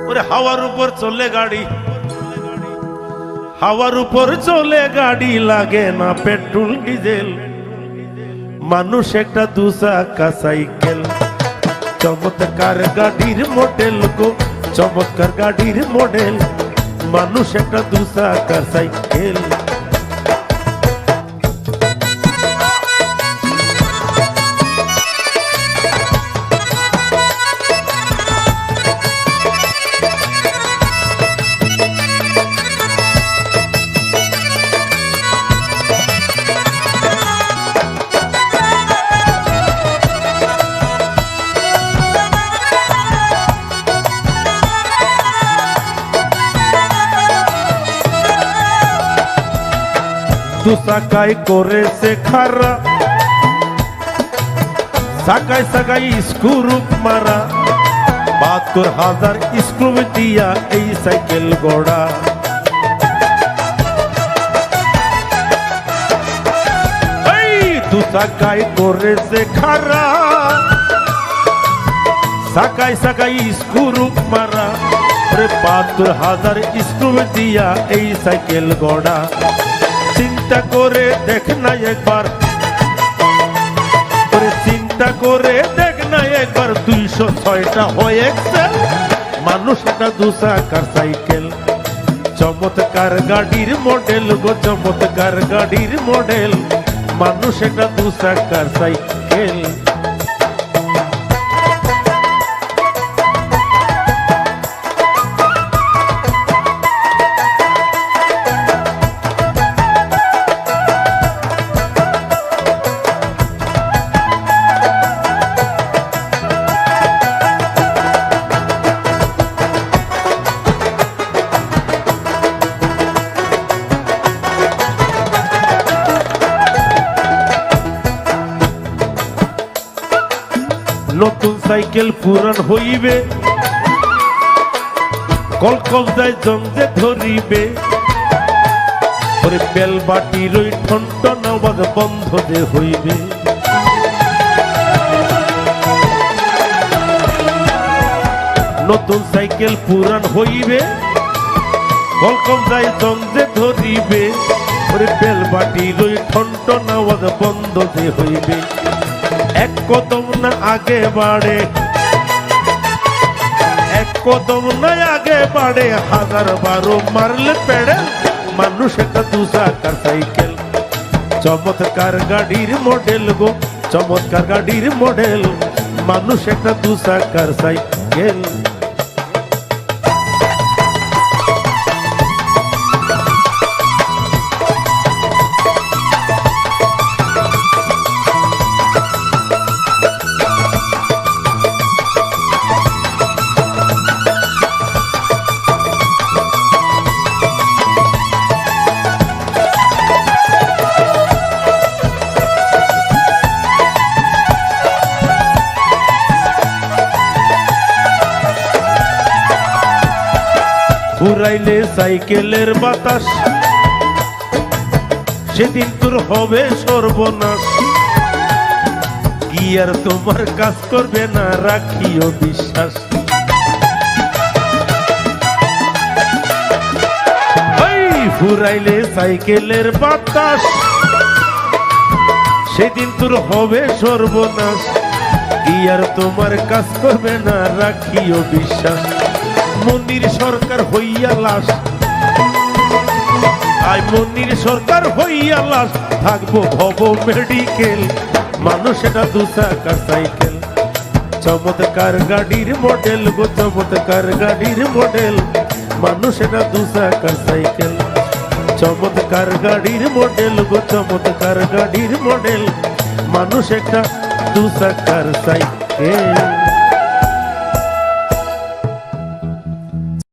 ওরে হাওয়ার উপর চলে গাড়ি, হাওয়ার উপর চলে গাড়ি, লাগে না পেট্রোল ডিজেল। মানুষ একটা দু চাকা সাইকেল, চমৎকার গাড়ির মডেল গো, চমৎকার গাড়ির মডেল। মানুষ একটা দু চাকা সাইকেল। দু চাকায় করেছে খারা, চাকায় চাকায় স্ক্রু মারা, ৭২,০০০ স্ক্রু দিয়া এই সাইকেল গড়া। এই দু চাকায় করেছে খারা, চাকায় চাকায় স্ক্রু মারা, ৭২,০০০ স্ক্রু দিয়া এই সাইকেল গড়া। চিন্তা করে দেখ না একবার, চিন্তা করে দেখ না একবার, ২০৬টা হয়ে গেছে। মানুষ একটা দু চাকার সাইকেল, চমৎকার গাড়ির মডেল গো, চমৎকার গাড়ির মডেল। মানুষ একটা দু চাকার সাইকেল। নতুন সাইকেল পুরান হইবে, কলকবজায় জঞ্জে ধরিবে, বেল বাটির ওই ঠনঠন আওয়াজ বন্ধ যে হইবে। নতুন সাইকেল পুরান হইবে, কলকবজায় জঞ্জে ধরিবে, বেল বাটির ওই ঠনঠন আওয়াজ বন্ধ যে হইবে। এক কদম না আগে বাড়ে, এক কদম না আগে বাড়ে, ১০০০ মারলে পেড়ে। মানুষ একটা দু চাকার সাইকেল, চমৎকার গাড়ির মডেল গো, চমৎকার গাড়ির মডেল। মানুষ একটা দু চাকার সাইকেল। ঘুরাইলে সাইকেলের বাতাস, সেদিন তোর হবে সর্বনাশ। গিয়ার তোমার কাজ করবে না, রাখিও বিশ্বাস। ঘুরাইলে সাইকেলের বাতাস, সেদিন তোর হবে সর্বনাশ। গিয়ার তোমার কাজ করবে না, রাখিও বিশ্বাস। মনির সরকার হইয়া লাশ, আই মনির সরকার হইয়া লাশ, থাকবো ভব মেডিকেল। মানুষ এটা দু চাকার সাইকেল, চমৎকার গাড়ির মডেল গো, চমৎকার গাড়ির মডেল। মানুষ এটা দু চাকার সাইকেল, চমৎকার গাড়ির মডেল গো, চমৎকার গাড়ির মডেল। মানুষ একটা দু চাকার সাইকেল।